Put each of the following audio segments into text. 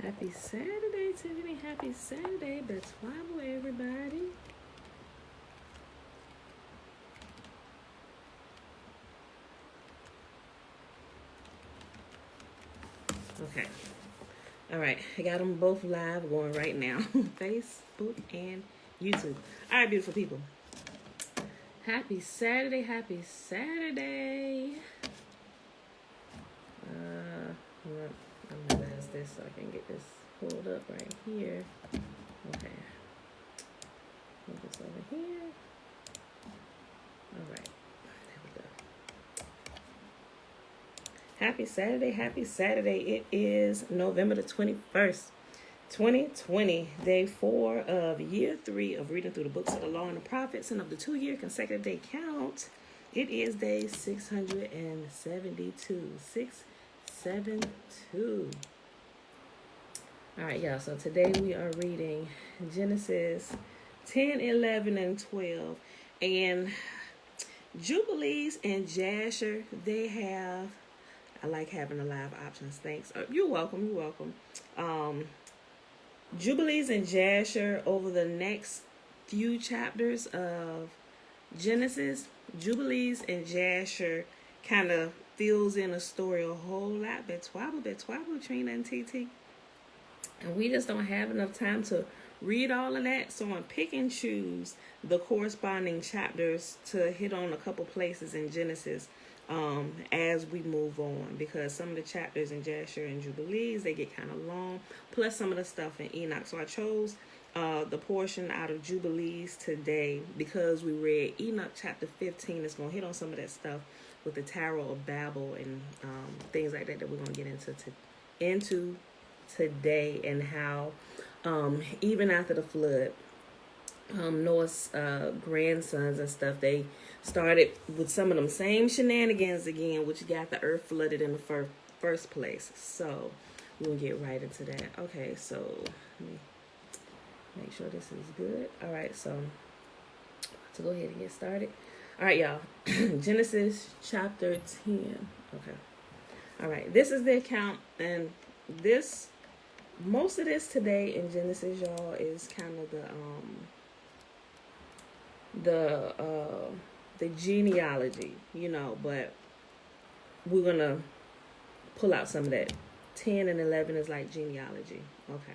Happy Saturday, Tiffany. Happy Saturday. That's Bible, everybody. Okay. All right. I got them both live going right now. Facebook and YouTube. All right, beautiful people. Happy Saturday. Happy Saturday. I'm going to ask this so I can get this pulled up right here. Okay. Move this over here. All right. There we go. Happy Saturday. Happy Saturday. It is November the 21st, 2020, day 4 of year 3 of reading through the books of the law and the prophets, and of the 2-year consecutive day count, it is day 672. 672. All right, y'all. So today we are reading Genesis 10, 11, and 12. And Jubilees and Jasher, they have, I like having the live options. Thanks. You're welcome. You're welcome. Jubilees and Jasher, over the next few chapters of Genesis, Jubilees and Jasher kind of fills in a story a whole lot. Betwabble, Trina and TT. And we just don't have enough time to read all of that. So I'm pick and choose the corresponding chapters to hit on a couple places in Genesis as we move on, because some of the chapters in Jasher and Jubilees, they get kind of long, plus some of the stuff in Enoch. So I chose the portion out of Jubilees today because we read Enoch chapter 15. It's going to hit on some of that stuff with the Tower of Babel and things like that we're going to get into today, and how even after the flood, Noah's grandsons and stuff, they started with some of them same shenanigans again, which got the earth flooded in the first place. So we'll get right into that. Okay, so let me make sure this is good. All right, so to go ahead and get started. All right, y'all. Genesis chapter 10. Okay. All right, this is the account, and most of this today in Genesis, y'all, is kind of the genealogy, but we're gonna pull out some of that. 10 and 11 is like genealogy. Okay.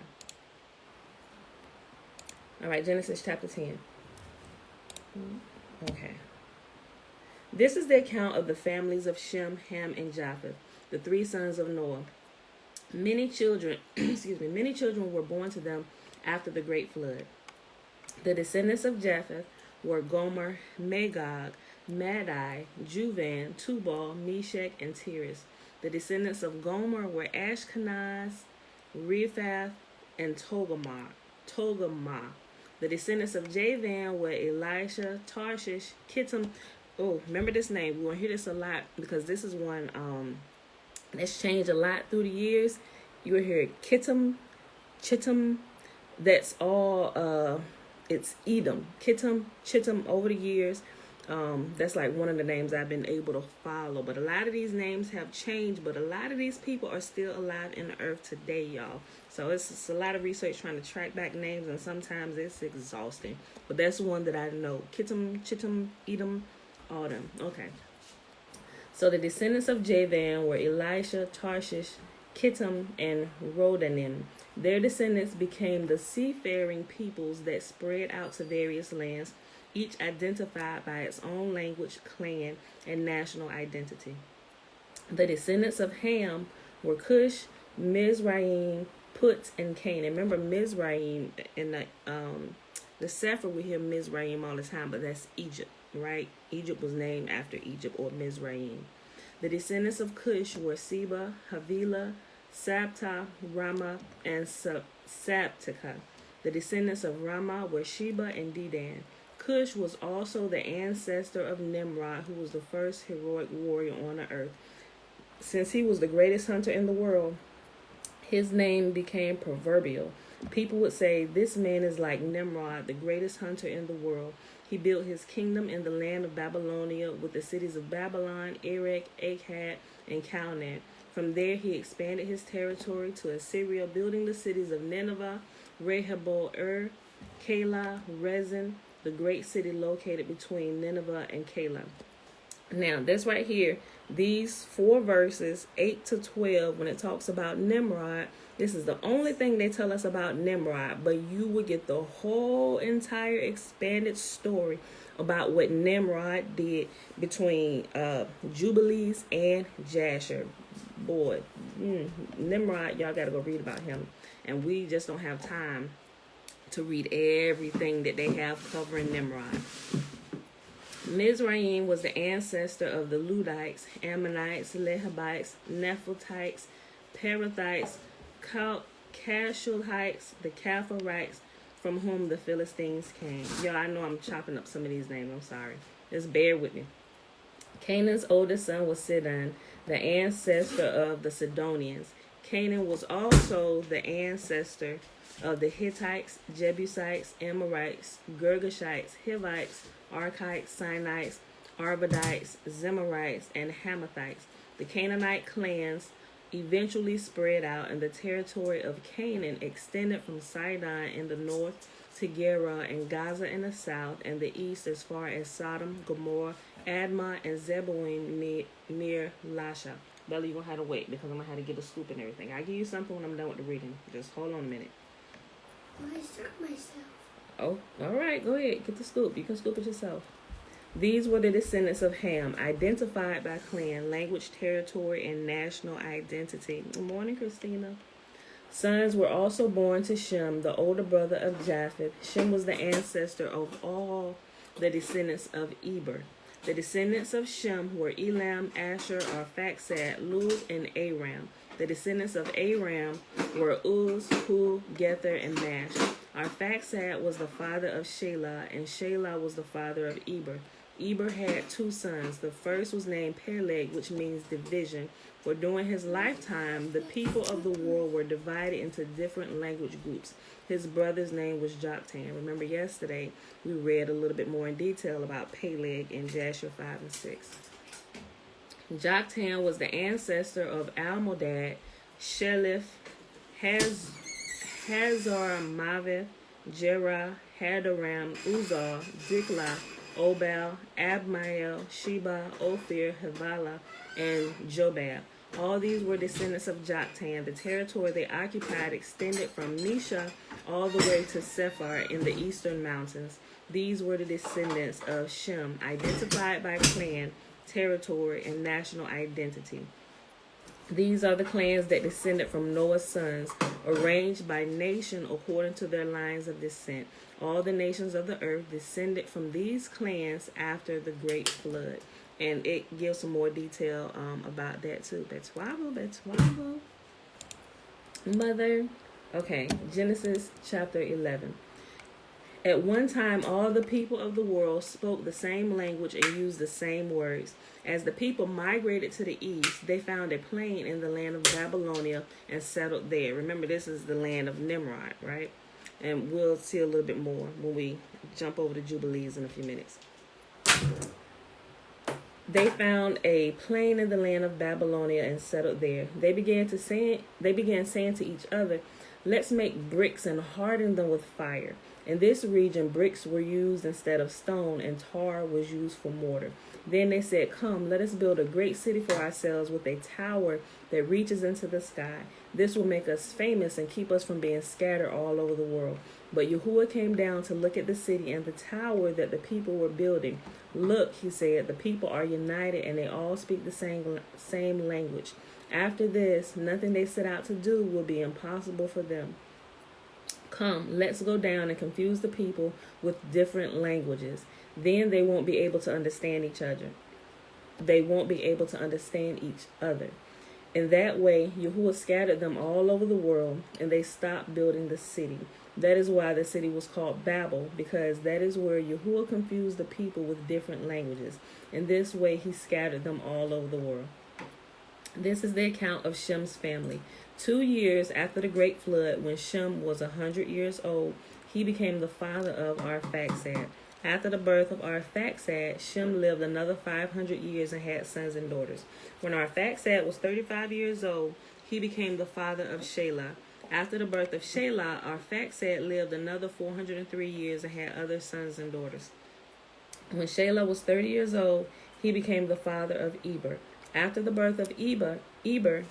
All right, Genesis chapter 10. Okay. This is the account of the families of Shem, Ham, and Japheth, the 3 sons of Noah. Many children were born to them after the great flood. The descendants of Japheth were Gomer, Magog, Madai, Juvan, Tubal, Meshach, and Tiras. The descendants of Gomer were Ashkenaz, Rephath, and Togarmah. The descendants of Javan were Elisha, Tarshish, Kittim. Oh, remember this name. We're going to hear this a lot because this is one that's changed a lot through the years. You will hear Kittim, Chittim. That's all, it's Edom. Kittim, Chittim over the years. That's like one of the names I've been able to follow. But a lot of these names have changed, but a lot of these people are still alive in the earth today, y'all. So it's a lot of research trying to track back names, and sometimes it's exhausting. But that's one that I know. Kittim, Chittim, Edom, all them. Okay. So the descendants of Javan were Elisha, Tarshish, Kittim, and Rodanim. Their descendants became the seafaring peoples that spread out to various lands, each identified by its own language, clan, and national identity. The descendants of Ham were Cush, Mizraim, Put, and Canaan. Remember Mizraim in the Sefer, we hear Mizraim all the time, but that's Egypt, right? Egypt was named after Egypt, or Mizraim. The descendants of Cush were Seba, Havilah, Sabta, Ramah, and Sabteka. The descendants of Ramah were Sheba and Dedan. Cush was also the ancestor of Nimrod, who was the first heroic warrior on the earth. Since he was the greatest hunter in the world, his name became proverbial. People would say, this man is like Nimrod, the greatest hunter in the world. He built his kingdom in the land of Babylonia with the cities of Babylon, Erech, Akkad, and Calneh. From there he expanded his territory to Assyria, building the cities of Nineveh, Rehoboth, Calah, Rezin, the great city located between Nineveh and Calah. Now, this right here, these 4 verses, 8 to 12, when it talks about Nimrod, this is the only thing they tell us about Nimrod, but you will get the whole entire expanded story about what Nimrod did between Jubilees and Jasher. Boy, Nimrod, y'all got to go read about him. And we just don't have time to read everything that they have covering Nimrod. Mizraim was the ancestor of the Ludites, Ammonites, Lehabites, Nephaltites, Perathites, Cashulites, the Capharites, from whom the Philistines came. Y'all, I know I'm chopping up some of these names. I'm sorry. Just bear with me. Canaan's oldest son was Sidon, the ancestor of the Sidonians. Canaan was also the ancestor of the Hittites, Jebusites, Amorites, Girgashites, Hivites, Archites, Sinites, Arvadites, Zemarites, and Hamathites. The Canaanite clans eventually spread out, and the territory of Canaan extended from Sidon in the north to Gerar and Gaza in the south and the east as far as Sodom, Gomorrah, Admah, and Zeboim near Lasha. Bella, you're going to have to wait because I'm going to have to get a scoop and everything. I'll give you something when I'm done with the reading. Just hold on a minute. I start myself. Oh, all right. Go ahead. Get the scoop. You can scoop it yourself. These were the descendants of Ham, identified by clan, language, territory, and national identity. Good morning, Christina. Sons were also born to Shem, the older brother of Japheth. Shem was the ancestor of all the descendants of Eber. The descendants of Shem were Elam, Asher, Arphaxad, Lud, and Aram. The descendants of Aram were Uz, Hul, Gether, and Mash. Arphaxad was the father of Shelah, and Shelah was the father of Eber. Eber had 2 sons. The first was named Peleg, which means division, for during his lifetime, the people of the world were divided into different language groups. His brother's name was Joktan. Remember yesterday, we read a little bit more in detail about Peleg in Jasher 5 and 6. Joktan was the ancestor of Almodad, Shelif, Hazar-Maveth, Jerah, Hadaram, Uzal, Diklah, Obal, Abmael, Sheba, Ophir, Havilah, and Jobab. All these were descendants of Joktan. The territory they occupied extended from Nisha all the way to Sephar in the eastern mountains. These were the descendants of Shem, identified by clan, territory, and national identity. These are the clans that descended from Noah's sons, arranged by nation according to their lines of descent. All the nations of the earth descended from these clans after the great flood. And it gives some more detail about that too. Betwavo. Mother. Okay, Genesis chapter 11. At one time, all the people of the world spoke the same language and used the same words. As the people migrated to the east, they found a plain in the land of Babylonia and settled there. Remember, this is the land of Nimrod, right? And we'll see a little bit more when we jump over to Jubilees in a few minutes. They found a plain in the land of Babylonia and settled there. They began saying to each other, "Let's make bricks and harden them with fire." In this region, bricks were used instead of stone, and tar was used for mortar. Then they said, "Come, let us build a great city for ourselves with a tower that reaches into the sky. This will make us famous and keep us from being scattered all over the world." But Yahuwah came down to look at the city and the tower that the people were building. "Look," he said, "the people are united and they all speak the same language. After this, nothing they set out to do will be impossible for them. Come, let's go down and confuse the people with different languages. Then they won't be able to understand each other. In that way, Yahuwah scattered them all over the world, and they stopped building the city. That is why the city was called Babel, because that is where Yahuwah confused the people with different languages. In this way, he scattered them all over the world. This is the account of Shem's family. 2 years after the great flood, when Shem was 100 years old, he became the father of Arphaxad. After the birth of Arphaxad, Shem lived another 500 years and had sons and daughters. When Arphaxad was 35 years old, he became the father of Shelah. After the birth of Shelah, Arphaxad lived another 403 years and had other sons and daughters. When Shelah was 30 years old, he became the father of Eber. After the birth of Eber,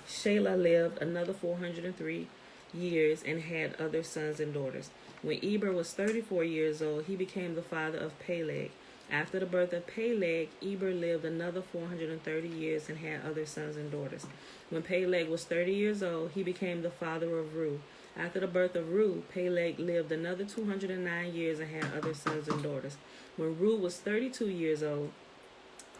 Shelah lived another 403 years and had other sons and daughters. When Eber was 34 years old, he became the father of Peleg. After the birth of Peleg, Eber lived another 430 years and had other sons and daughters. When Peleg was 30 years old, he became the father of Ru. After the birth of Ru, Peleg lived another 209 years and had other sons and daughters. When Ru was 32 years old,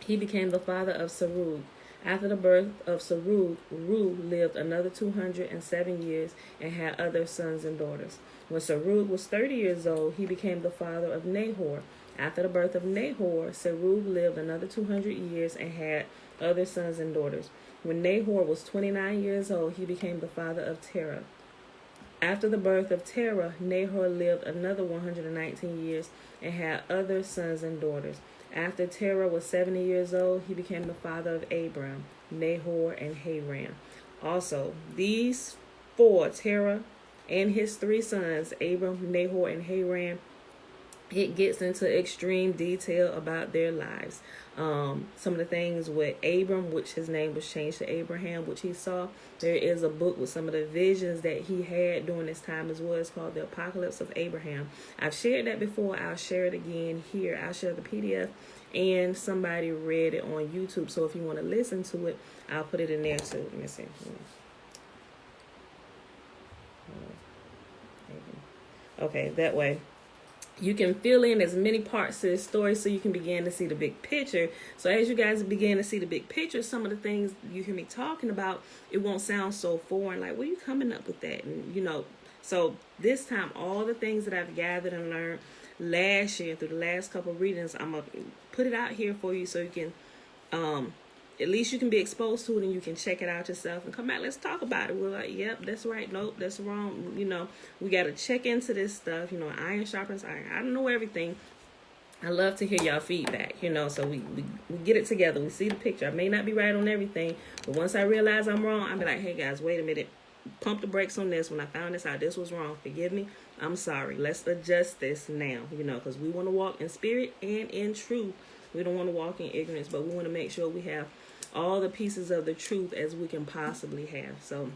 he became the father of Serug. After the birth of Serug, Ru lived another 207 years and had other sons and daughters. When Serug was 30 years old, he became the father of Nahor. After the birth of Nahor, Serug lived another 200 years and had other sons and daughters. When Nahor was 29 years old, he became the father of Terah. After the birth of Terah, Nahor lived another 119 years and had other sons and daughters. After Terah was 70 years old, he became the father of Abram, Nahor, and Haran. Also, these four, Terah and his three sons, Abram, Nahor, and Haran, it gets into extreme detail about their lives. Some of the things with Abram, which his name was changed to Abraham, which he saw. There is a book with some of the visions that he had during this time as well. It's called The Apocalypse of Abraham. I've shared that before. I'll share it again here. I'll share the PDF, and somebody read it on YouTube. So if you want to listen to it, I'll put it in there too. Let me see. Okay, that way you can fill in as many parts to this story so you can begin to see the big picture. So as you guys begin to see the big picture, some of the things you hear me talking about, it won't sound so foreign. Like, where you coming up with that? And, so this time, all the things that I've gathered and learned last year through the last couple of readings, I'm going to put it out here for you so you can, at least you can be exposed to it and you can check it out yourself and come back. Let's talk about it. We're like, yep, that's right. Nope, that's wrong. We got to check into this stuff. Iron sharpens iron. I don't know everything. I love to hear y'all feedback, so we get it together. We see the picture. I may not be right on everything, but once I realize I'm wrong, I'll be like, hey guys, wait a minute. Pump the brakes on this. When I found this out, this was wrong. Forgive me. I'm sorry. Let's adjust this now, because we want to walk in spirit and in truth. We don't want to walk in ignorance, but we want to make sure we have all the pieces of the truth as we can possibly have. So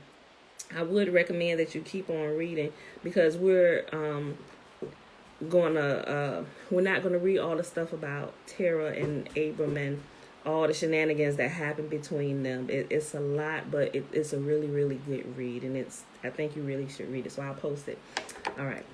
I would recommend that you keep on reading, because we're not gonna read all the stuff about Terah and Abram and all the shenanigans that happen between them. It's a lot, but it's a really, really good read, and I think you really should read it. So I'll post it. All right.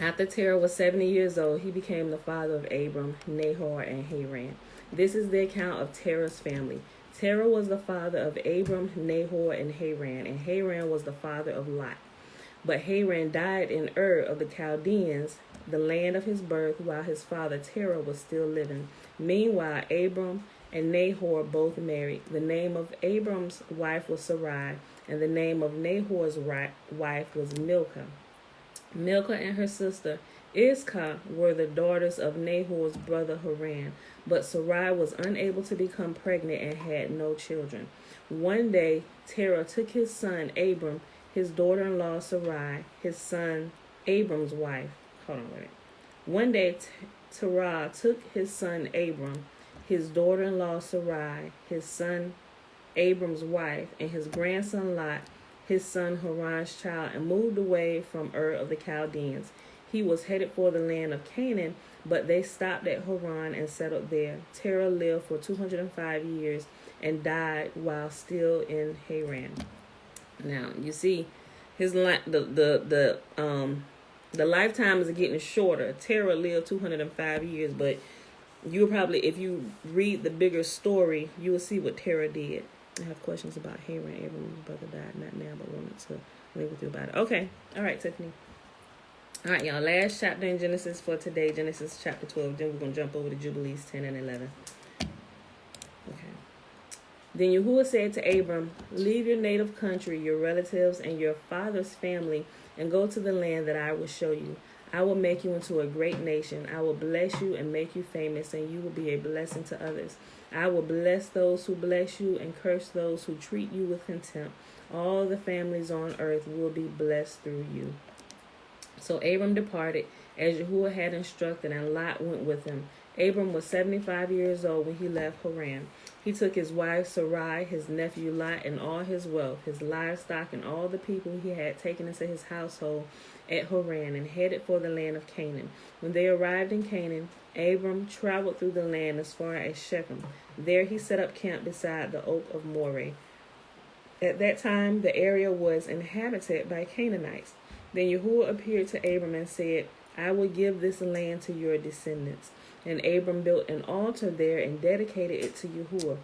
After Terah was 70 years old, he became the father of Abram, Nahor, and Haran. This is the account of Terah's family. Terah was the father of Abram, Nahor, and Haran was the father of Lot. But Haran died in Ur of the Chaldeans, the land of his birth, while his father Terah was still living. Meanwhile, Abram and Nahor both married. The name of Abram's wife was Sarai, and the name of Nahor's wife was Milcah. Milcah and her sister Iscah were the daughters of Nahor's brother Haran, but Sarai was unable to become pregnant and had no children. One day, Terah took his son Abram, his daughter-in-law Sarai, his son Abram's wife. One day, Terah took his son Abram, his daughter-in-law Sarai, his son Abram's wife, and his grandson Lot, his son Haran's child, and moved away from Ur of the Chaldeans. He was headed for the land of Canaan, but they stopped at Haran and settled there. Terah lived for 205 years and died while still in Haran. Now you see, the lifetime is getting shorter. Terah lived 205 years, but you'll probably, if you read the bigger story, you will see what Terah did. I have questions about Haran. Abram's brother died, not now, but wanted to live with you about it. Okay. All right, Tiffany. All right, y'all. Last chapter in Genesis for today, Genesis chapter 12. Then we're going to jump over to Jubilees 10 and 11. Okay. Then Yahuwah said to Abram, leave your native country, your relatives, and your father's family, and go to the land that I will show you. I will make you into a great nation. I will bless you and make you famous, and you will be a blessing to others. I will bless those who bless you and curse those who treat you with contempt. All the families on earth will be blessed through you. So Abram departed as Yahuwah had instructed, and Lot went with him. Abram was 75 years old when he left Haran. He took his wife Sarai, his nephew Lot, and all his wealth, his livestock, and all the people he had taken into his household at Haran, and headed for the land of Canaan. When they arrived in Canaan, Abram traveled through the land as far as Shechem. There he set up camp beside the oak of Moreh. At that time, the area was inhabited by Canaanites. Then Yahuwah appeared to Abram and said, I will give this land to your descendants. And Abram built an altar there and dedicated it to Yahuwah,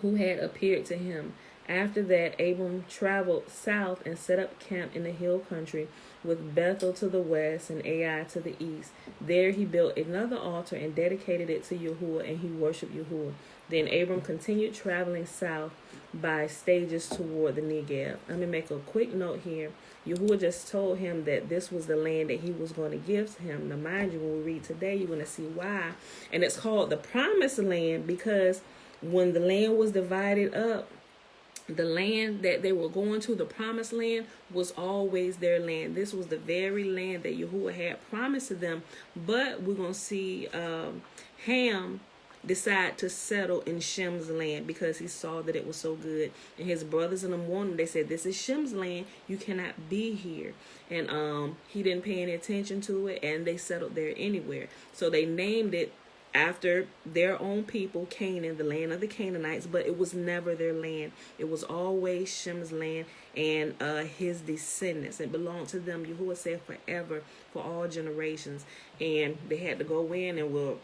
who had appeared to him. After that, Abram traveled south and set up camp in the hill country, with Bethel to the west and Ai to the east. There he built another altar and dedicated it to Yahuwah, and he worshipped Yahuwah. Then Abram continued traveling south by stages toward the Negev. Let me make a quick note here. Yahuwah just told him that this was the land that he was going to give to him. Now, mind you, when we read today, you're going to see why. And it's called the Promised Land because when the land was divided up, the land that they were going to, the Promised Land, was always their land. This was the very land that Yahuwah had promised to them. But we're going to see Ham decide to settle in Shem's land because he saw that it was so good. And his brothers and them warned him. They said, this is Shem's land. You cannot be here. And he didn't pay any attention to it, and they settled there anywhere. So they named it after their own people, Canaan, the land of the Canaanites, but it was never their land. It was always Shem's land and his descendants. It belonged to them. Yahuwah said forever, for all generations. And they had to go in, and we'll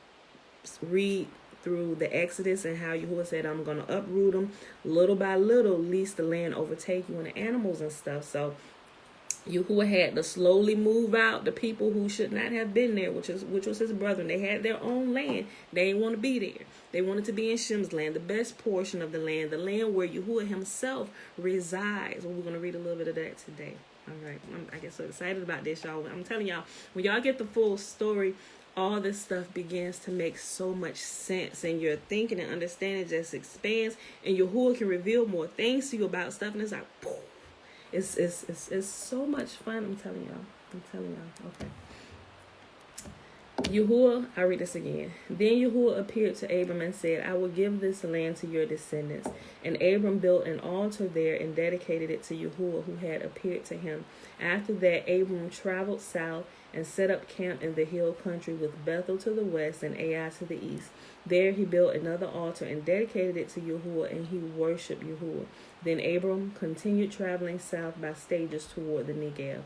read through the Exodus and how Yahuwah said, I'm going to uproot them little by little, lest the land overtake you and the animals and stuff. So Yahuwah had to slowly move out the people who should not have been there, which was his brethren. They had their own land. They didn't want to be there. They wanted to be in Shem's land, the best portion of the land where Yahuwah himself resides. Well, we're going to read a little bit of that today. All right. I get so excited about this, y'all. I'm telling y'all, when y'all get the full story, all this stuff begins to make so much sense, and your thinking and understanding just expands, and Yahuwah can reveal more things to you about stuff, and it's like, poof. It's so much fun. I'm telling y'all. Okay. Yahuwah, I read this again. Then Yahuwah appeared to Abram and said, I will give this land to your descendants. And Abram built an altar there and dedicated it to Yahuwah, who had appeared to him. After that, Abram traveled south and set up camp in the hill country, with Bethel to the west and Ai to the east. There he built another altar and dedicated it to Yahuwah, and he worshipped Yahuwah. Then Abram continued traveling south by stages toward the Negev.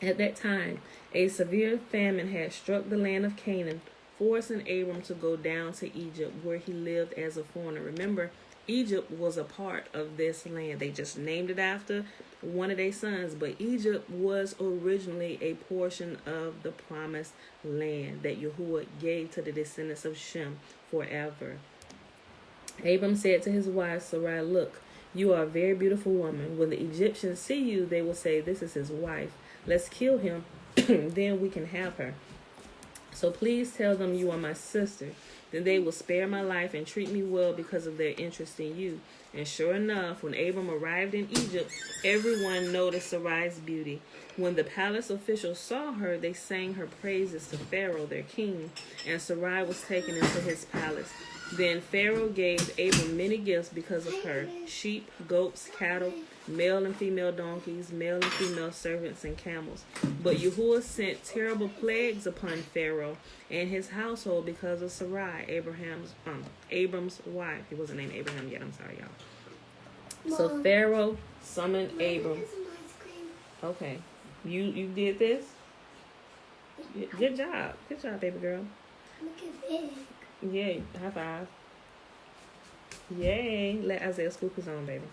At that time, a severe famine had struck the land of Canaan, forcing Abram to go down to Egypt, where he lived as a foreigner. Remember, Egypt was a part of this land. They just named it after one of their sons, but Egypt was originally a portion of the promised land that Yahuwah gave to the descendants of Shem forever. Abram said to his wife Sarai, look, you are a very beautiful woman. When the Egyptians see you, they will say, this is his wife. Let's kill him, then we can have her. So please tell them you are my sister. Then they will spare my life and treat me well because of their interest in you. And sure enough, when Abram arrived in Egypt, everyone noticed Sarai's beauty. When the palace officials saw her, they sang her praises to Pharaoh, their king, and Sarai was taken into his palace. Then Pharaoh gave Abram many gifts because of her: sheep, goats, cattle, male and female donkeys, male and female servants, and camels. But Yahuwah sent terrible plagues upon Pharaoh and his household because of Sarai, Abram's wife. He wasn't named Abraham yet. I'm sorry, y'all. So Pharaoh summoned Abram. Okay, you did this. Good job, baby girl. Look at this. Yay, high five. Yay, let Isaiah scoop his own, baby.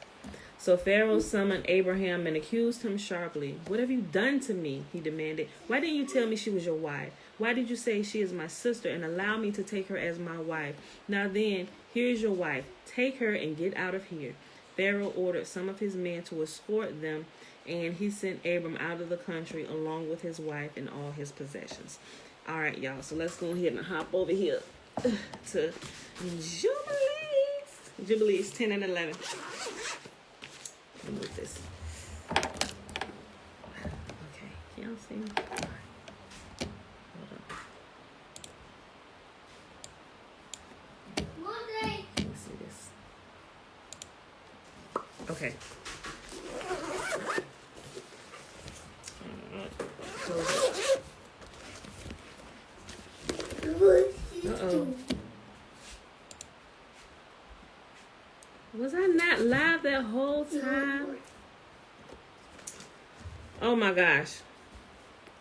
So Pharaoh summoned Abraham and accused him sharply. What have you done to me? He demanded. Why didn't you tell me she was your wife? Why did you say she is my sister and allow me to take her as my wife? Now then, here's your wife. Take her and get out of here. Pharaoh ordered some of his men to escort them and he sent Abram out of the country along with his wife and all his possessions. All right, y'all. So let's go ahead and hop over here to Jubilees 10 and 11. Move this. Okay, can y'all see me? Hold on. Let me see this. Okay. Close it. Uh-oh. Was I not live that whole time? Oh my gosh.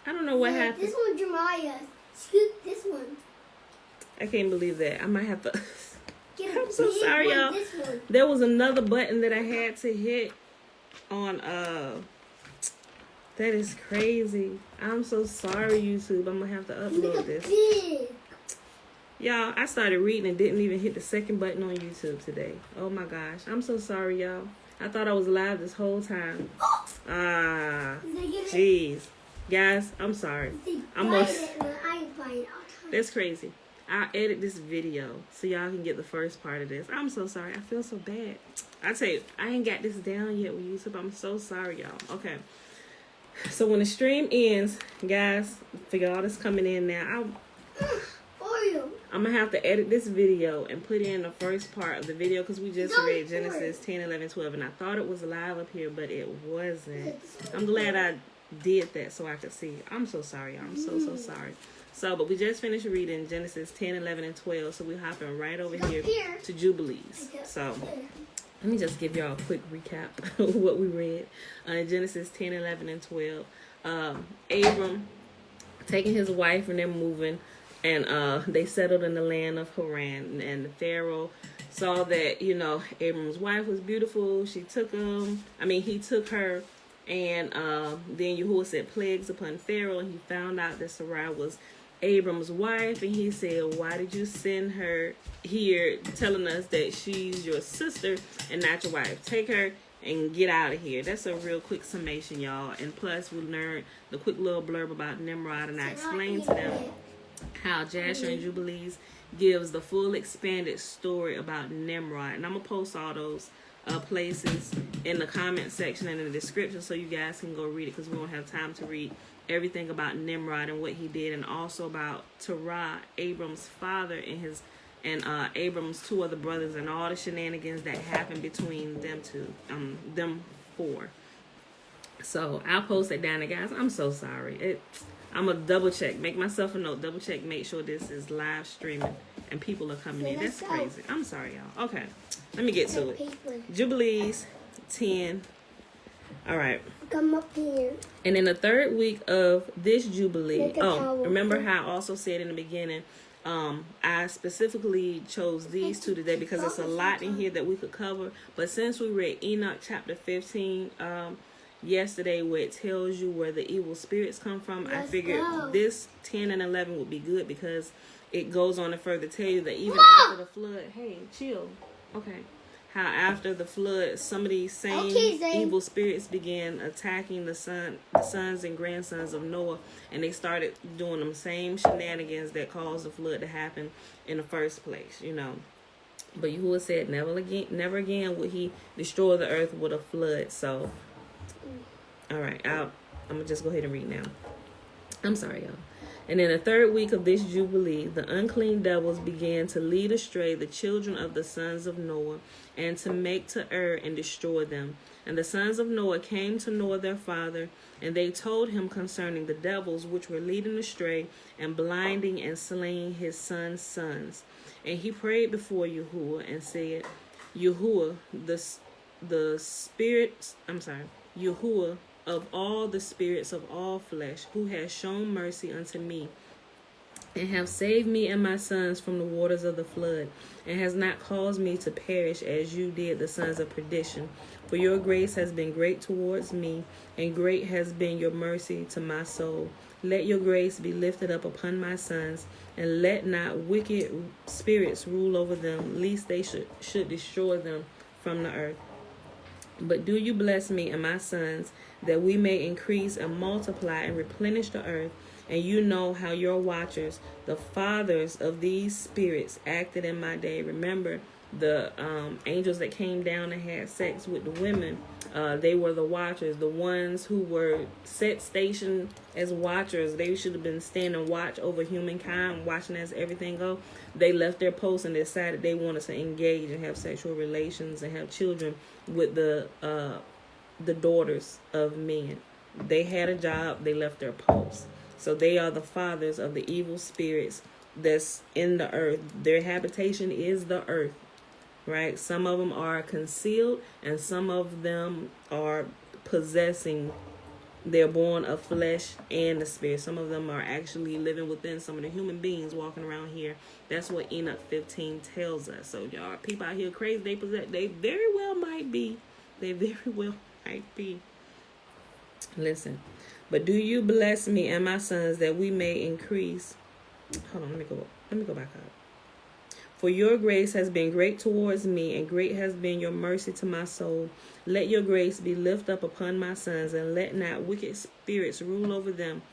I don't know what happened. This one's Jeremiah. Scoop this one. I can't believe that. I might have to. Get I'm so sorry, y'all. This one. There was another button that I had to hit on that is crazy. I'm so sorry, YouTube. I'm gonna have to upload this. Big. Y'all, I started reading and didn't even hit the second button on YouTube today. Oh my gosh. I'm so sorry, y'all. I thought I was live this whole time. Jeez. Guys, I'm sorry. That's crazy. I'll edit this video so y'all can get the first part of this. I'm so sorry. I feel so bad. I tell you, I ain't got this down yet with YouTube. I'm so sorry, y'all. Okay. So when the stream ends, guys, figure all this coming in now. I'm going to have to edit this video and put in the first part of the video because we just read Genesis 10, 11, 12. And I thought it was live up here, but it wasn't. I'm glad I did that so I could see. I'm so sorry, y'all. I'm so sorry. So, but we just finished reading Genesis 10, 11, and 12. So we're hopping right over here to Jubilees. So let me just give y'all a quick recap of what we read. Genesis 10, 11, and 12. Abram taking his wife and they're moving. And they settled in the land of Haran. And the Pharaoh saw that, Abram's wife was beautiful. He took her. And then Yahuwah sent plagues upon Pharaoh. And he found out that Sarai was Abram's wife. And he said, why did you send her here telling us that she's your sister and not your wife? Take her and get out of here. That's a real quick summation, y'all. And plus, we learned the quick little blurb about Nimrod. And I explained to them how Jasher and Jubilees gives the full expanded story about Nimrod. And I'm going to post all those places in the comment section and in the description so you guys can go read it because we won't have time to read everything about Nimrod and what he did, and also about Terah, Abram's father, and Abram's two other brothers, and all the shenanigans that happened between them two, them four. So I'll post it down there, guys. I'm so sorry. I'm going to double check. Make myself a note. Double check. Make sure this is live streaming and people are coming in. That's crazy. I'm sorry, y'all. Okay. Let me get to it. Jubilees 10. All right. Come up here. And in the third week of this Jubilee. Remember how I also said in the beginning, I specifically chose these two today because it's a lot in here that we could cover. But since we read Enoch chapter 15, yesterday, where it tells you where the evil spirits come from, I figured this 10 and 11 would be good because it goes on to further tell you that even after the flood, hey, chill, okay, how after the flood, some of these same evil spirits began attacking the sons and grandsons of Noah, and they started doing them same shenanigans that caused the flood to happen in the first place, But Yahuwah said, never again would he destroy the earth with a flood. So all right, I'm going to just go ahead and read now. I'm sorry, y'all. And in the third week of this Jubilee, the unclean devils began to lead astray the children of the sons of Noah and to make to err and destroy them. And the sons of Noah came to Noah their father, and they told him concerning the devils which were leading astray and blinding and slaying his sons' sons. And he prayed before Yahuwah and said, Yahuwah, Yahuwah, of all the spirits of all flesh, who has shown mercy unto me, and have saved me and my sons from the waters of the flood, and has not caused me to perish as you did the sons of perdition. For your grace has been great towards me, and great has been your mercy to my soul. Let your grace be lifted up upon my sons, and let not wicked spirits rule over them, lest they should destroy them from the earth. But do you bless me and my sons, that we may increase and multiply and replenish the earth? And you know how your watchers, the fathers of these spirits, acted in my day. Remember, the angels that came down and had sex with the women, they were the watchers, the ones who were set station as watchers. They should have been standing watch over humankind, watching as everything go. They left their post and decided they wanted to engage and have sexual relations and have children with the daughters of men. They had a job, they left their post. So they are the fathers of the evil spirits that's in the earth. Their habitation is the earth, right? Some of them are concealed and some of them are possessing. They're born of flesh and the spirit. Some of them are actually living within some of the human beings walking around here. That's what Enoch 15 tells us. So y'all, people out here crazy, they very well might be. They very well might be. Listen. But do you bless me and my sons, that we may increase? Hold on, let me go back up. For your grace has been great towards me, and great has been your mercy to my soul. Let your grace be lifted up upon my sons, and let not wicked spirits rule over them,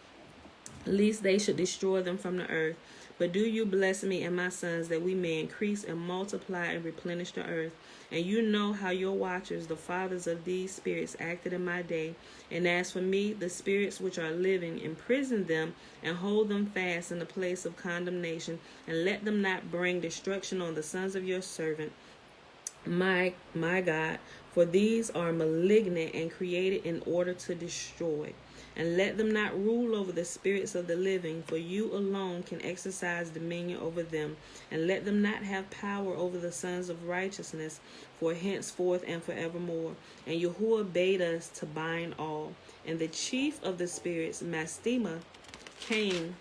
lest they should destroy them from the earth. But do you bless me and my sons, that we may increase and multiply and replenish the earth? And you know how your watchers, the fathers of these spirits, acted in my day. And as for me, the spirits which are living, imprison them and hold them fast in the place of condemnation, and let them not bring destruction on the sons of your servant, my God, for these are malignant and created in order to destroy. And let them not rule over the spirits of the living, for you alone can exercise dominion over them. And let them not have power over the sons of righteousness, for henceforth and forevermore. And Yahuwah bade us to bind all. And the chief of the spirits, Mastema, came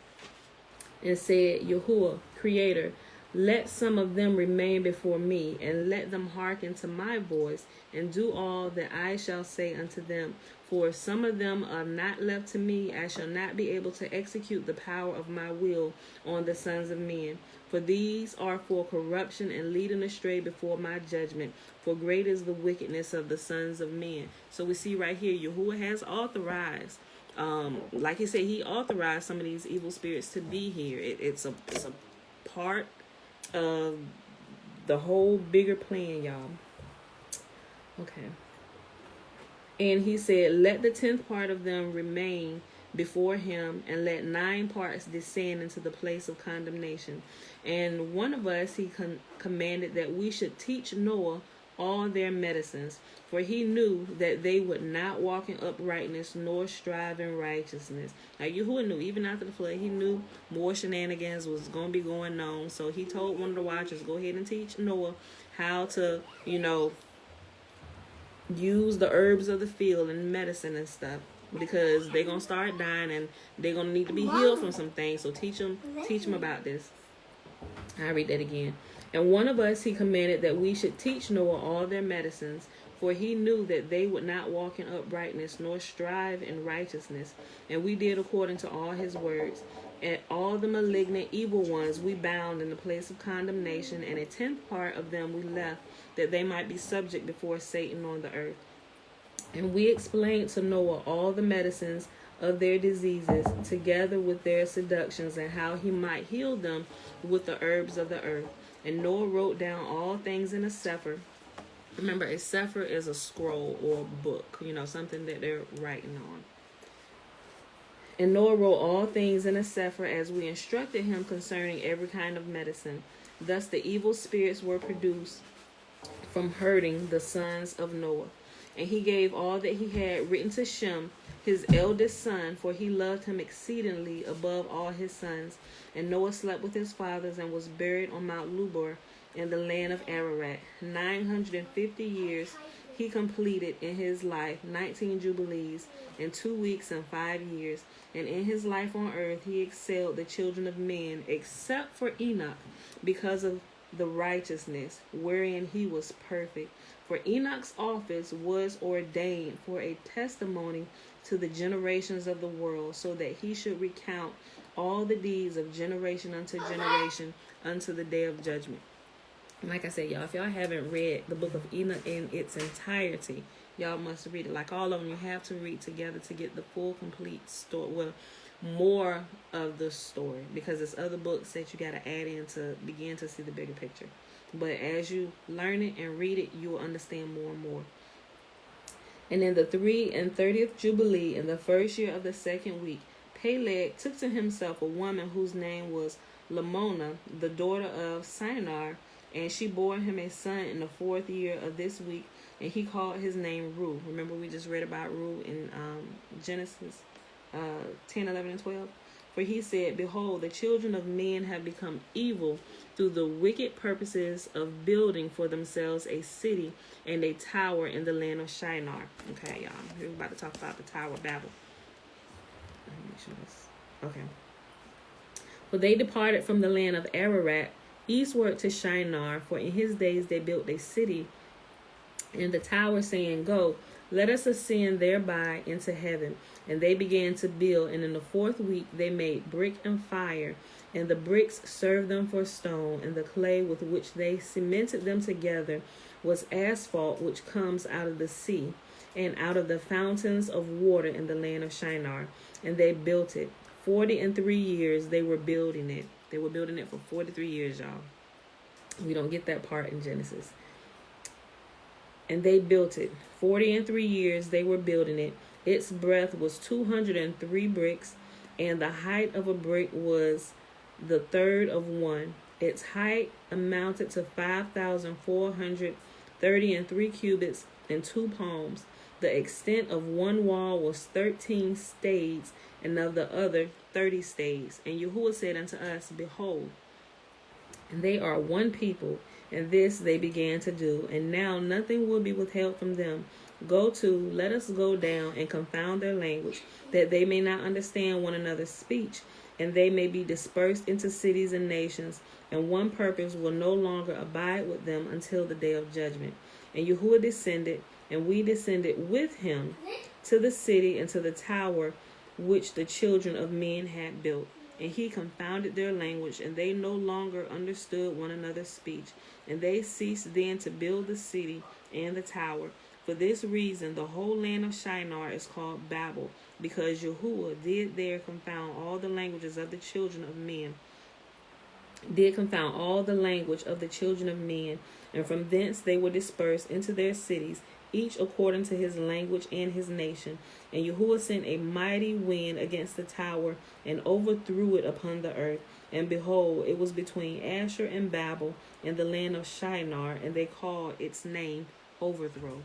and said, Yahuwah, Creator, let some of them remain before me, and let them hearken to my voice, and do all that I shall say unto them. For if some of them are not left to me, I shall not be able to execute the power of my will on the sons of men. For these are for corruption and leading astray before my judgment. For great is the wickedness of the sons of men. So we see right here, Yahuwah has authorized, like he said, he authorized some of these evil spirits to be here. It's a part of the whole bigger plan, y'all. Okay. And he said, let the 10th part of them remain before him, and let 9 parts descend into the place of condemnation. And one of us he commanded that we should teach Noah all their medicines, for he knew that they would not walk in uprightness nor strive in righteousness. Now Yahuwah knew, even after the flood, he knew more shenanigans was going to be going on. So he told one of the watchers, go ahead and teach Noah how to, use the herbs of the field and medicine and stuff, because they're going to start dying and they're going to need to be healed from some things. So teach them about this. I'll read that again. And one of us he commanded that we should teach Noah all their medicines, for he knew that they would not walk in uprightness nor strive in righteousness. And we did according to all his words. And all the malignant evil ones we bound in the place of condemnation, and a 10th part of them we left, that they might be subject before Satan on the earth. And we explained to Noah all the medicines of their diseases, together with their seductions, and how he might heal them with the herbs of the earth. And Noah wrote down all things in a sefer. Remember, a sefer is a scroll or a book, something that they're writing on. And Noah wrote all things in a sefer, as we instructed him concerning every kind of medicine. Thus the evil spirits were produced from hurting the sons of Noah. And he gave all that he had written to Shem, his eldest son, for he loved him exceedingly above all his sons. And Noah slept with his fathers, and was buried on Mount Lubor in the land of Ararat. 950 years he completed in his life, 19 jubilees, in 2 weeks and 5 years. And in his life on earth he excelled the children of men, except for Enoch, because of the righteousness wherein he was perfect. For Enoch's office was ordained for a testimony to the generations of the world, so that he should recount all the deeds of generation unto generation unto the day of judgment. Like I said, y'all, if y'all haven't read the book of Enoch in its entirety, y'all must read it. Like all of them, you have to read together to get the full, complete story. Well, more of the story, because there's other books that you got to add in to begin to see the bigger picture. But as you learn it and read it, you will understand more and more. And in the 33rd Jubilee, in the first year of the second week, Peleg took to himself a woman whose name was Lamona, the daughter of Shinar, and she bore him a son in the 4th year of this week, and he called his name Ru. Remember, we just read about Ru in Genesis 10, 11, and 12? For he said, "Behold, the children of men have become evil through the wicked purposes of building for themselves a city and a tower in the land of Shinar." Okay, y'all. We're about to talk about the Tower of Babel. Let me make sure this. Okay. For they departed from the land of Ararat eastward to Shinar, for in his days they built a city and the tower, saying, "Go, let us ascend thereby into heaven." And they began to build, and in the 4th week they made brick and fire, and the bricks served them for stone, and the clay with which they cemented them together was asphalt, which comes out of the sea, and out of the fountains of water in the land of Shinar. And they built it. 43 years they were building it. They were building it for 43 years, y'all. We don't get that part in Genesis. And they built it. 43 years they were building it. Its breadth was 203 bricks, and the height of a brick was the third of one. Its height amounted to 5,433 cubits and 2 palms. The extent of one wall was 13 stades, and of the other 30 stades. And Yahuwah said unto us, "Behold, they are one people, and this they began to do, and now nothing will be withheld from them. Go to, let us go down and confound their language, that they may not understand one another's speech, and they may be dispersed into cities and nations, and one purpose will no longer abide with them until the day of judgment." And Yahuwah descended, and we descended with him to the city and to the tower which the children of men had built. And he confounded their language, and they no longer understood one another's speech. And they ceased then to build the city and the tower. For this reason, the whole land of Shinar is called Babel, because Yahuwah did there confound all the languages of the children of men. Did confound all the language of the children of men, and from thence they were dispersed into their cities, each according to his language and his nation. And Yahuwah sent a mighty wind against the tower, and overthrew it upon the earth. And behold, it was between Asher and Babel, in the land of Shinar, and they called its name Overthrow.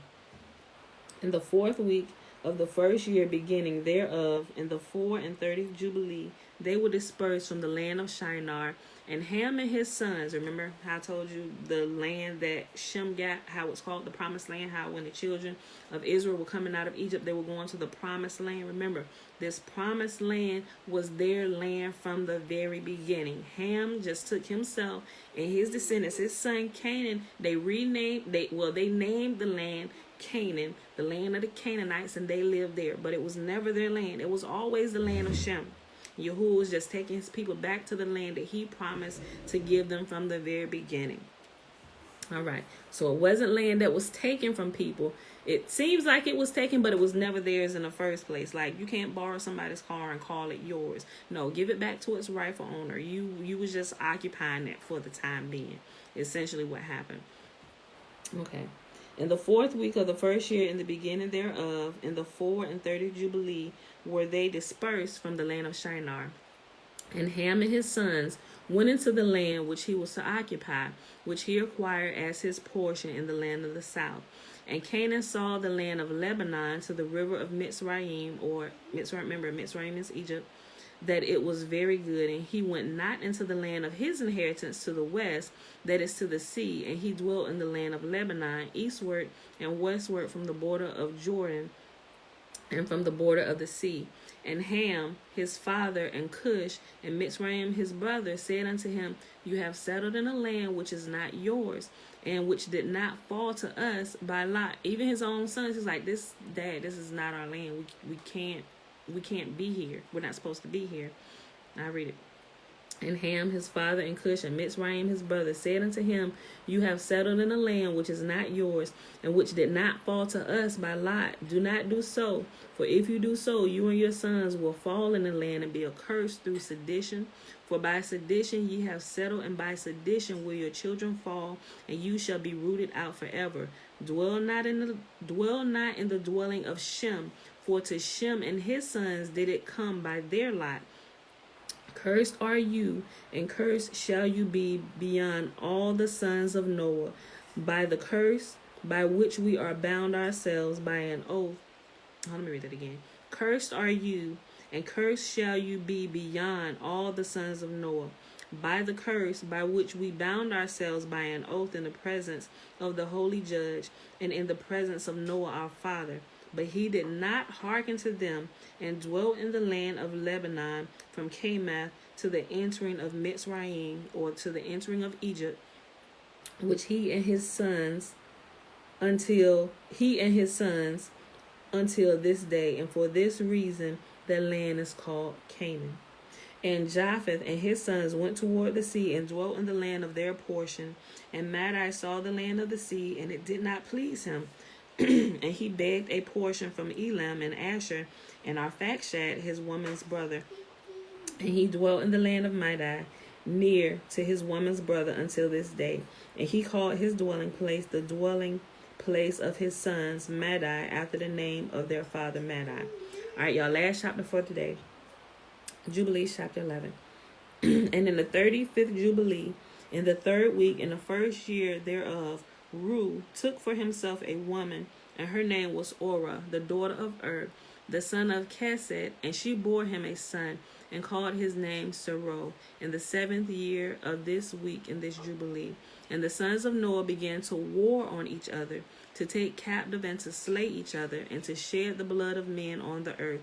In the 4th week of the 1st year beginning thereof, in the 34th Jubilee, they were dispersed from the land of Shinar. And Ham and his sons, remember how I told you the land that Shem got, how it's called the promised land, how when the children of Israel were coming out of Egypt, they were going to the promised land. Remember, this promised land was their land from the very beginning. Ham just took himself and his descendants, his son Canaan, they named the land Canaan, the land of the Canaanites, and they lived there. But it was never their land. It was always the land of Shem. Yahuwah was just taking his people back to the land that he promised to give them from the very beginning. All right. So it wasn't land that was taken from people. It seems like it was taken, but it was never theirs in the first place. Like, you can't borrow somebody's car and call it yours. No, give it back to its rightful owner. You was just occupying it for the time being. Essentially what happened. Okay. In the 4th week of the 1st year, in the beginning thereof, in the 34th Jubilee, were they dispersed from the land of Shinar. And Ham and his sons went into the land which he was to occupy, which he acquired as his portion in the land of the south. And Canaan saw the land of Lebanon to the river of Mitzrayim, or Mitzrayim, remember Mitzrayim is Egypt, that it was very good, and he went not into the land of his inheritance to the west, that is to the sea, and he dwelt in the land of Lebanon, eastward and westward from the border of Jordan, and from the border of the sea. And Ham, his father, and Cush, and Mitzrayim, his brother, said unto him, You have settled in a land which is not yours, and which did not fall to us by lot. Even his own sons, he's like, this is not our land. We can't be here. We're not supposed to be here. I read it. And Ham his father, and Cush, and Mitzrayim his brother, said unto him, You have settled in a land which is not yours, and which did not fall to us by lot. Do not do so, for if you do so, you and your sons will fall in the land and be accursed through sedition. For by sedition ye have settled, and by sedition will your children fall, and you shall be rooted out forever. Dwell not in the dwelling of Shem, for to Shem and his sons did it come by their lot. Cursed are you, and cursed shall you be beyond all the sons of Noah, by the curse by which we are bound ourselves by an oath. Let me read that again. Cursed are you, and cursed shall you be beyond all the sons of Noah, by the curse by which we bound ourselves by an oath in the presence of the holy judge, and in the presence of Noah our father. But he did not hearken to them, and dwelt in the land of Lebanon, from Chamath to the entering of Mitzrayim, or to the entering of Egypt, which he and his sons until this day. And for this reason the land is called Canaan. And Japheth and his sons went toward the sea, and dwelt in the land of their portion. And Madai saw the land of the sea, and it did not please him. And he begged a portion from Elam and Asher and Arphaxad his woman's brother. And he dwelt in the land of Madai, near to his woman's brother until this day. And he called his dwelling place the dwelling place of his sons Madai, after the name of their father Madai. All right, y'all, last chapter for today. Jubilees chapter 11. And in the 35th Jubilee, in the 3rd week, in the 1st year thereof, Ru took for himself a woman, and her name was Orah, the daughter of the son of Chesed, and she bore him a son, and called his name Sero, in the 7th year of this week in this Jubilee. And the sons of Noah began to war on each other, to take captive and to slay each other, and to shed the blood of men on the earth,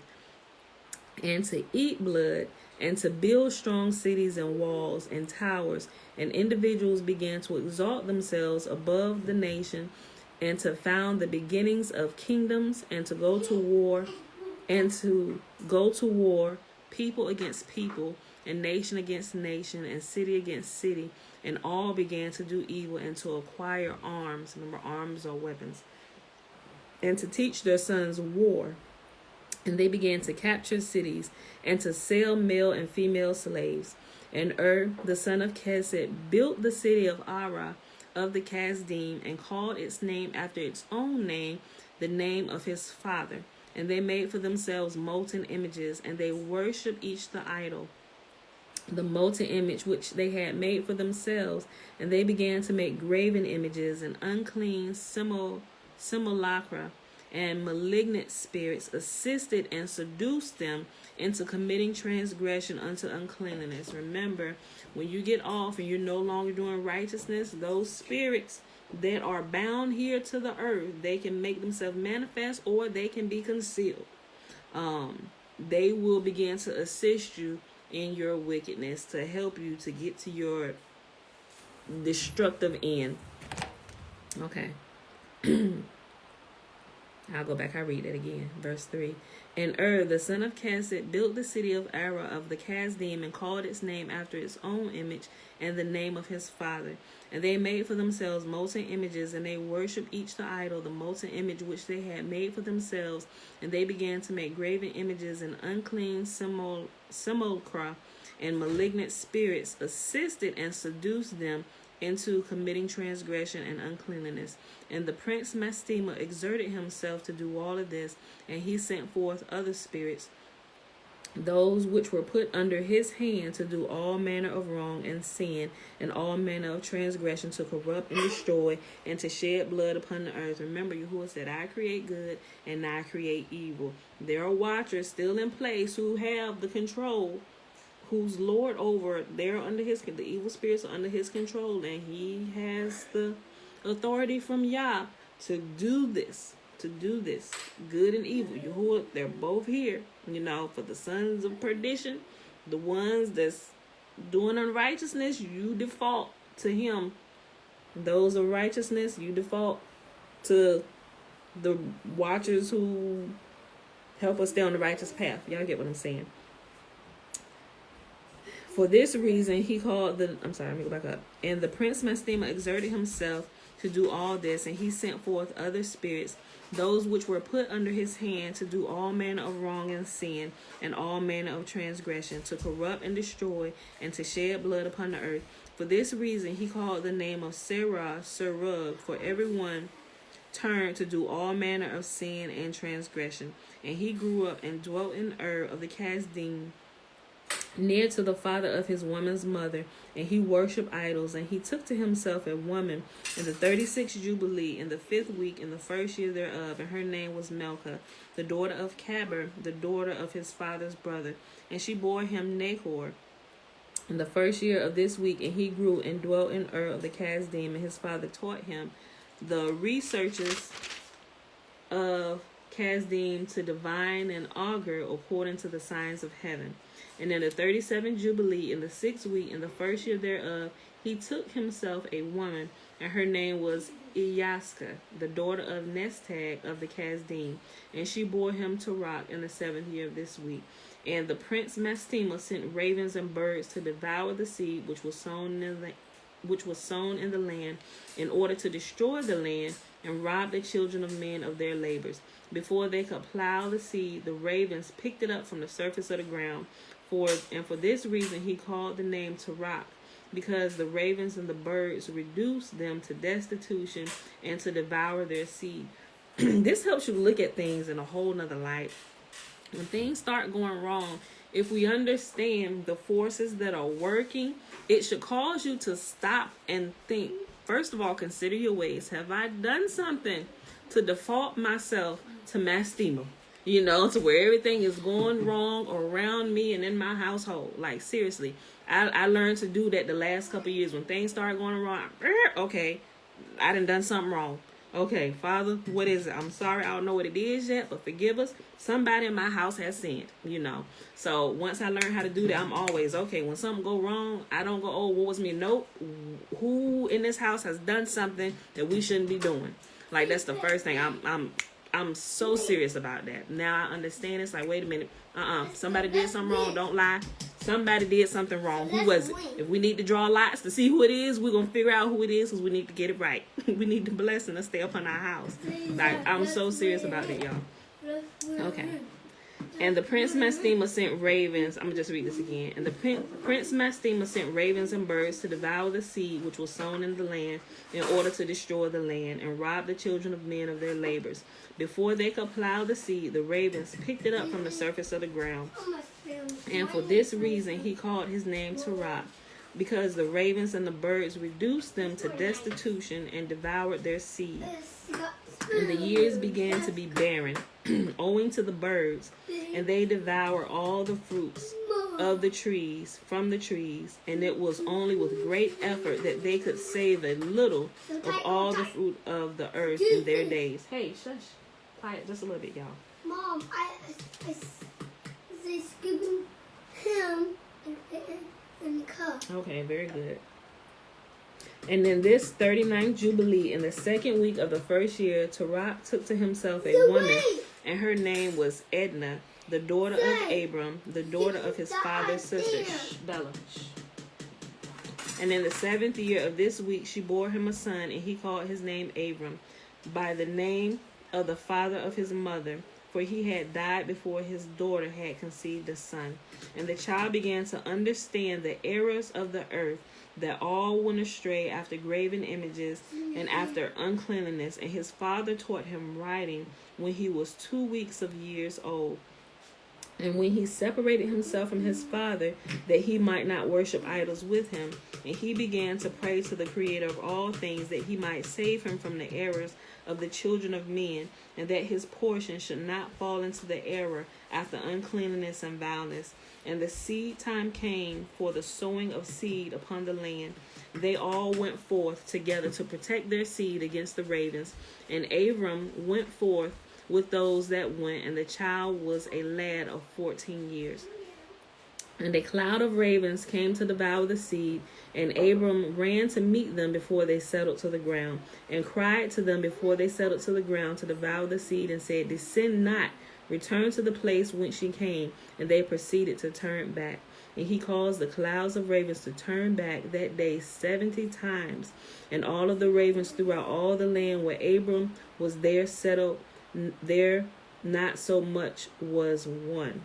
and to eat blood, and to build strong cities and walls and towers. And individuals began to exalt themselves above the nation, and to found the beginnings of kingdoms, and to go to war, people against people, and nation against nation, and city against city. And all began to do evil, and to acquire arms. Remember, arms are weapons. And to teach their sons war. And they began to capture cities, and to sell male and female slaves. And the son of Chesed, built the city of Arah of the Kasdim, and called its name after its own name, the name of his father. And they made for themselves molten images, and they worshipped each the idol, the molten image which they had made for themselves. And they began to make graven images, and unclean simulacra, and malignant spirits assisted and seduced them into committing transgression unto uncleanness. Remember, when you get off and you're no longer doing righteousness, those spirits that are bound here to the earth, they can make themselves manifest, or they can be concealed. They will begin to assist you in your wickedness, to help you to get to your destructive end. Okay. I'll go back. I'll read it again. Verse 3. And the son of Chesed, built the city of Arah of the Kasdim, and called its name after its own image and the name of his father. And they made for themselves molten images, and they worshipped each the idol, the molten image which they had made for themselves. And they began to make graven images, and unclean simulacra, and malignant spirits assisted and seduced them into committing transgression and uncleanness. And the prince Mastema exerted himself to do all of this, and he sent forth other spirits, those which were put under his hand, to do all manner of wrong and sin, and all manner of transgression, to corrupt and destroy, and to shed blood upon the earth. Remember, Yahuwah said, I create good and I create evil. There are watchers still in place who have the control, who's Lord over, they're under the evil spirits are under his control, and he has the authority from Yah to do this, good and evil. Yahuwah, they're both here, for the sons of perdition, the ones that's doing unrighteousness, you default to him. Those of righteousness, you default to the watchers who help us stay on the righteous path. Y'all get what I'm saying? For this reason, he called the. I'm sorry, let me go back up. And the prince Mastema exerted himself to do all this, and he sent forth other spirits, those which were put under his hand, to do all manner of wrong and sin, and all manner of transgression, to corrupt and destroy, and to shed blood upon the earth. For this reason, he called the name of Serah, Serug, for everyone turned to do all manner of sin and transgression. And he grew up and dwelt in Ur of the Kasdim, near to the father of his woman's mother, and he worshipped idols. And he took to himself a woman in the 36th Jubilee, in the 5th week, in the 1st year thereof, and her name was Melcha, the daughter of Cabir, the daughter of his father's brother. And she bore him Nahor in the 1st year of this week, and he grew and dwelt in Ur of the Kasdim, and his father taught him the researches of Kasdim to divine and augur according to the signs of heaven. And in the 37th Jubilee, in the 6th week, in the 1st year thereof, he took himself a woman, and her name was Iyaska, the daughter of Nestag of the Kasdim, and she bore him Tarak in the 7th year of this week. And the prince Mastema sent ravens and birds to devour the seed which was sown in the land, in order to destroy the land and rob the children of men of their labors. Before they could plow the seed, the ravens picked it up from the surface of the ground. For this reason he called the name Tarak, because the ravens and the birds reduced them to destitution and to devour their seed. This helps you look at things in a whole nother light. When things start going wrong, if we understand the forces that are working, it should cause you to stop and think. First of all, consider your ways. Have I done something to default myself to Mastema? To where everything is going wrong around me and in my household. Like, seriously, I learned to do that the last couple of years. When things start going wrong, okay, I done something wrong. Okay, Father, what is it? I'm sorry, I don't know what it is yet, but forgive us. Somebody in my house has sinned, So once I learn how to do that, I'm always, okay, when something go wrong, I don't go, oh, what was me? Nope. Who in this house has done something that we shouldn't be doing? Like, that's the first thing. I'm so serious about that. Now I understand. It's like, wait a minute. Somebody did something wrong. Don't lie. Somebody did something wrong. Who was it? If we need to draw lots to see who it is, we're going to figure out who it is, because we need to get it right. We need the blessing to stay upon our house. Like, I'm so serious about it, y'all. Okay. And the prince Mastema sent ravens. I'm going to just read this again. And the prince Mastema sent ravens and birds to devour the seed which was sown in the land, in order to destroy the land and rob the children of men of their labors. Before they could plow the seed, the ravens picked it up from the surface of the ground. And for this reason he called his name Tarak, because the ravens and the birds reduced them to destitution and devoured their seed. And the years began to be barren, owing to the birds, and they devour all the fruits of the trees from the trees, and it was only with great effort that they could save a little of all the fruit of the earth in their days. Hey, shush. Quiet just a little bit, y'all. Mom, I scooping him in the cup. Okay, very good. And in this 39th Jubilee, in the 2nd week of the 1st year, Tarak took to himself a woman, and her name was Edna, the daughter of Abram, the daughter of his father's sister. Shh, Bella. Shh. And in the 7th year of this week, she bore him a son, and he called his name Abram, by the name of the father of his mother, for he had died before his daughter had conceived a son. And the child began to understand the errors of the earth, that all went astray after graven images and after uncleanness. And his father taught him writing when he was 2 weeks of years old. And when he separated himself from his father, that he might not worship idols with him, and he began to pray to the Creator of all things, that he might save him from the errors of the children of men, and that his portion should not fall into the error after uncleanness and vileness. And the seed time came for the sowing of seed upon the land. They all went forth together to protect their seed against the ravens. And Abram went forth with those that went, and the child was a lad of 14 years. And a cloud of ravens came to devour the seed, and Abram ran to meet them before they settled to the ground, and cried to them before they settled to the ground to devour the seed, and said, Descend not, return to the place whence ye came. And they proceeded to turn back. And he caused the clouds of ravens to turn back that day 70 times. And all of the ravens throughout all the land where Abram was there settled, there not so much was one.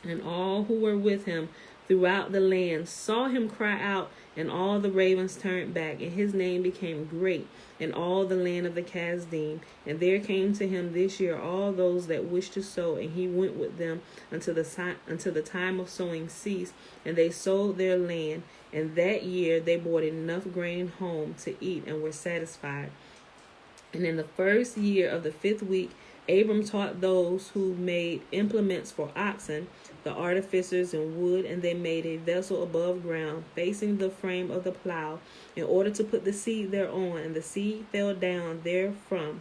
And all who were with him throughout the land saw him cry out, and all the ravens turned back, and his name became great in all the land of the Kasdim. And there came to him this year all those that wished to sow, and he went with them until the time of sowing ceased, and they sowed their land. And that year they brought enough grain home to eat and were satisfied. And in the first year of the 5th week, Abram taught those who made implements for oxen, the artificers in wood, and they made a vessel above ground, facing the frame of the plow, in order to put the seed thereon. And the seed fell down therefrom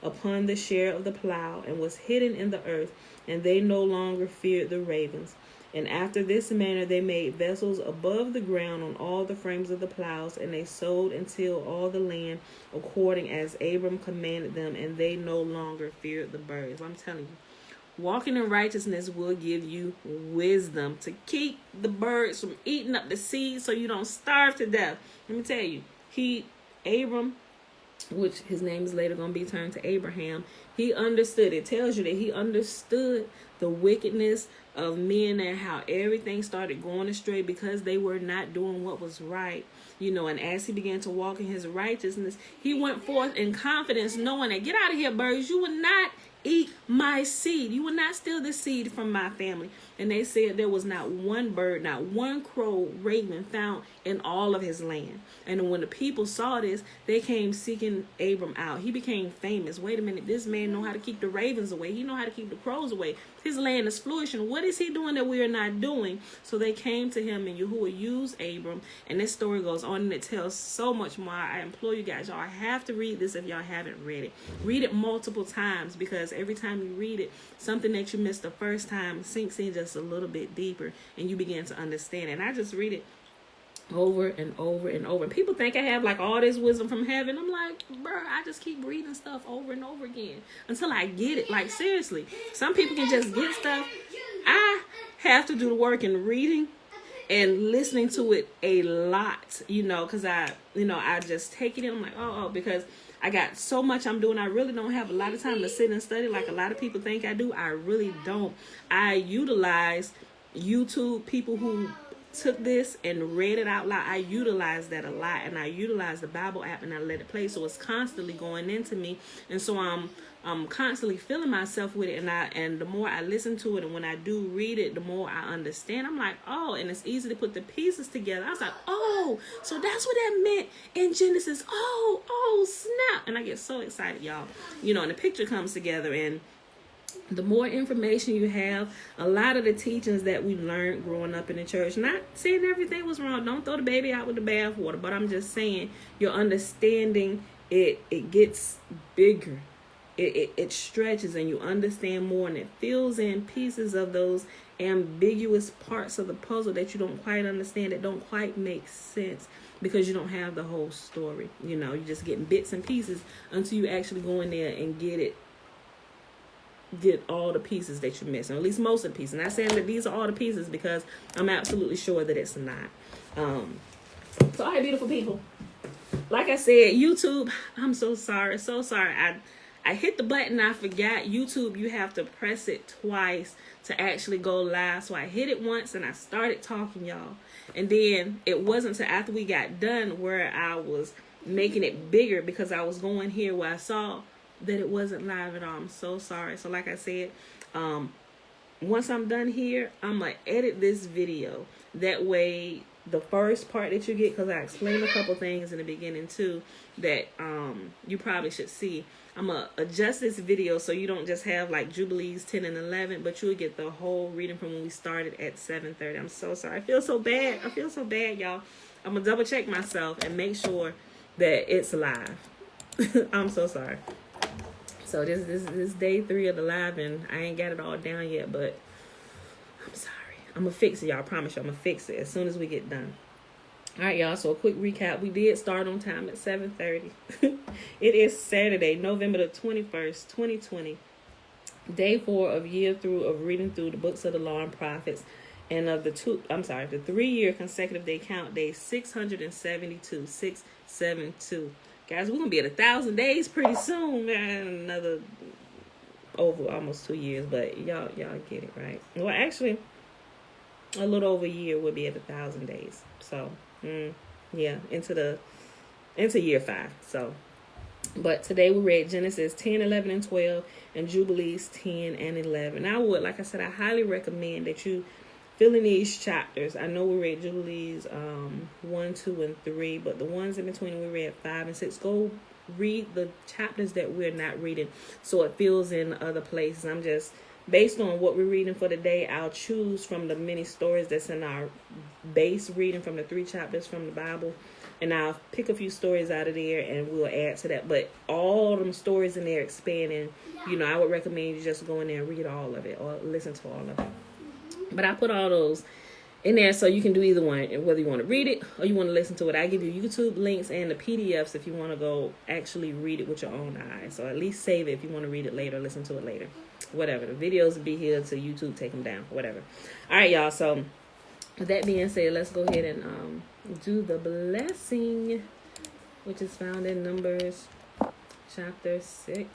upon the share of the plow, and was hidden in the earth, and they no longer feared the ravens. And after this manner they made vessels above the ground on all the frames of the plows, and they sowed and tilled all the land according as Abram commanded them, and they no longer feared the birds. I'm telling you, walking in righteousness will give you wisdom to keep the birds from eating up the seed so you don't starve to death. Let me tell you, Abram, which his name is later going to be turned to Abraham, he understood. It tells you that he understood the wickedness of men and how everything started going astray because they were not doing what was right. And as he began to walk in his righteousness, he went forth in confidence, knowing that, get out of here, birds, you will not eat my seed. You will not steal the seed from my family. And they said there was not one bird, not one crow, raven found in all of his land. And when the people saw this, they came seeking Abram out. He became famous. Wait a minute, this man know how to keep the ravens away. He know how to keep the crows away. His land is flourishing. What is he doing that we are not doing? So they came to him, and Yahuwah used Abram. And this story goes on, and it tells so much more. I implore you guys, y'all have to read this if y'all haven't read it. Read it multiple times, because every time you read it, something that you missed the first time sinks in just a little bit deeper, and you begin to understand. And I just read it over and over and over. People think I have like all this wisdom from heaven. I'm like, bro, I just keep reading stuff over and over again until I get it. Like, seriously, some people can just get stuff. I have to do the work in reading and listening to it a lot, because I just take it in. I'm like, because I got so much I'm doing. I really don't have a lot of time to sit and study like a lot of people think I do. I really don't. I utilize YouTube, people who took this and read it out loud. I utilize that a lot, and I utilize the Bible app, and I let it play, so it's constantly going into me, and so I'm constantly filling myself with it, and the more I listen to it, and when I do read it, the more I understand. I'm like, and it's easy to put the pieces together. I was like, so that's what that meant in Genesis. Oh snap. And I get so excited, y'all, and the picture comes together. And the more information you have, a lot of the teachings that we learned growing up in the church, not saying everything was wrong, don't throw the baby out with the bathwater, but I'm just saying your understanding, it gets bigger. It stretches, and you understand more, and it fills in pieces of those ambiguous parts of the puzzle that you don't quite understand, that don't quite make sense, because you don't have the whole story. You're just getting bits and pieces until you actually go in there and get all the pieces that you're missing, or at least most of the pieces. Not saying that these are all the pieces, because I'm absolutely sure that it's not. So all right, beautiful people, like I said, YouTube, I'm so sorry. I hit the button, I forgot. YouTube, you have to press it twice to actually go live. So I hit it once and I started talking, y'all. And then it wasn't until after we got done where I was making it bigger, because I was going here where I saw that it wasn't live at all. I'm so sorry. So like I said, once I'm done here, I'm going to edit this video. That way, the first part that you get, because I explained a couple things in the beginning too that you probably should see. I'm going to adjust this video so you don't just have like Jubilees 10 and 11, but you'll get the whole reading from when we started at 7:30. I'm so sorry. I feel so bad, y'all. I'm going to double check myself and make sure that it's live. I'm so sorry. So this is day 3 of the live, and I ain't got it all down yet, but I'm sorry. I'm going to fix it, y'all. I promise you, I'm going to fix it as soon as we get done. All right, y'all. So a quick recap. We did start on time at 7:30. It is Saturday, November the 21st, 2020. Day 4 of year through of reading through the books of the law and prophets. And of the 3-year consecutive day count days, 672, 672. Guys, we're gonna be at 1,000 days pretty soon, man. Another over almost 2 years, but y'all get it, right? Well, actually, a little over a year we'll be at 1,000 days. So, yeah, into year 5. So, but today we read Genesis 10, 11, and 12, and Jubilees 10 and 11. I would, like I said, I highly recommend that you fill in these chapters. I know we read Jubilees 1, 2, and 3, but the ones in between we read 5 and 6. Go read the chapters that we're not reading so it fills in other places. I'm just, based on what we're reading for the day, I'll choose from the many stories that's in our base reading from the 3 chapters from the Bible, and I'll pick a few stories out of there and we'll add to that. But all them stories in there expanding, I would recommend you just go in there and read all of it or listen to all of it. But I put all those in there so you can do either one, whether you want to read it or you want to listen to it. I give you YouTube links and the PDFs if you want to go actually read it with your own eyes. So at least save it if you want to read it later, listen to it later. Whatever. The videos will be here to YouTube, take them down, whatever. All right, y'all. So with that being said, let's go ahead and do the blessing, which is found in Numbers chapter 6.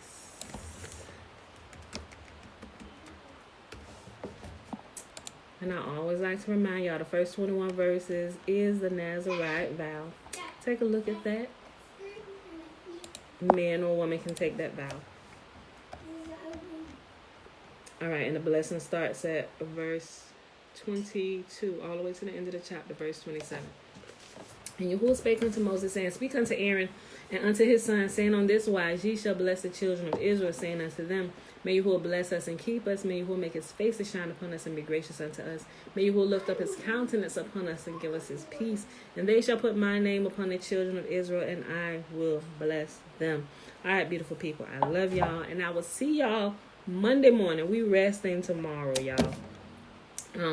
And I always like to remind y'all, the first 21 verses is the Nazarite vow. Take a look at that. Man or woman can take that vow. All right, and the blessing starts at verse 22, all the way to the end of the chapter, verse 27. And Yahuwah spake unto Moses, saying, Speak unto Aaron and unto his sons, saying, On this wise ye shall bless the children of Israel, saying unto them, May Yahuwah bless us and keep us. May Yahuwah make his face to shine upon us and be gracious unto us. May Yahuwah lift up his countenance upon us and give us his peace. And they shall put my name upon the children of Israel, and I will bless them. All right, beautiful people. I love y'all, and I will see y'all Monday morning. We resting tomorrow, y'all.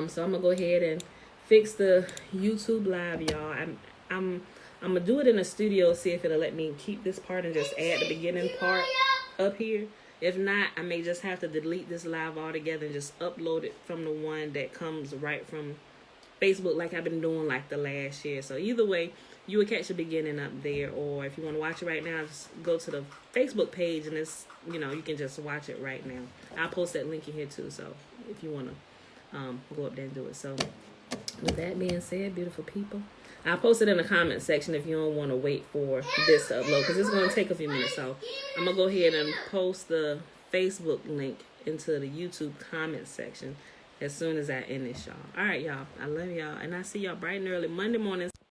So I'm gonna go ahead and fix the YouTube live, y'all. I'm gonna do it in the studio, see if it'll let me keep this part and just add the beginning part up here. If not, I may just have to delete this live altogether and just upload it from the one that comes right from Facebook, like I've been doing like the last year. So either way, you will catch the beginning up there, or if you want to watch it right now, just go to the Facebook page and it's, you can just watch it right now. I'll post that link in here too, so if you want to go up there and do it. So with that being said, beautiful people, I'll post it in the comment section if you don't want to wait for this to upload, because it's going to take a few minutes. So I'm going to go ahead and post the Facebook link into the YouTube comment section as soon as I end this, y'all. All right, y'all. I love y'all. And I see y'all bright and early Monday mornings.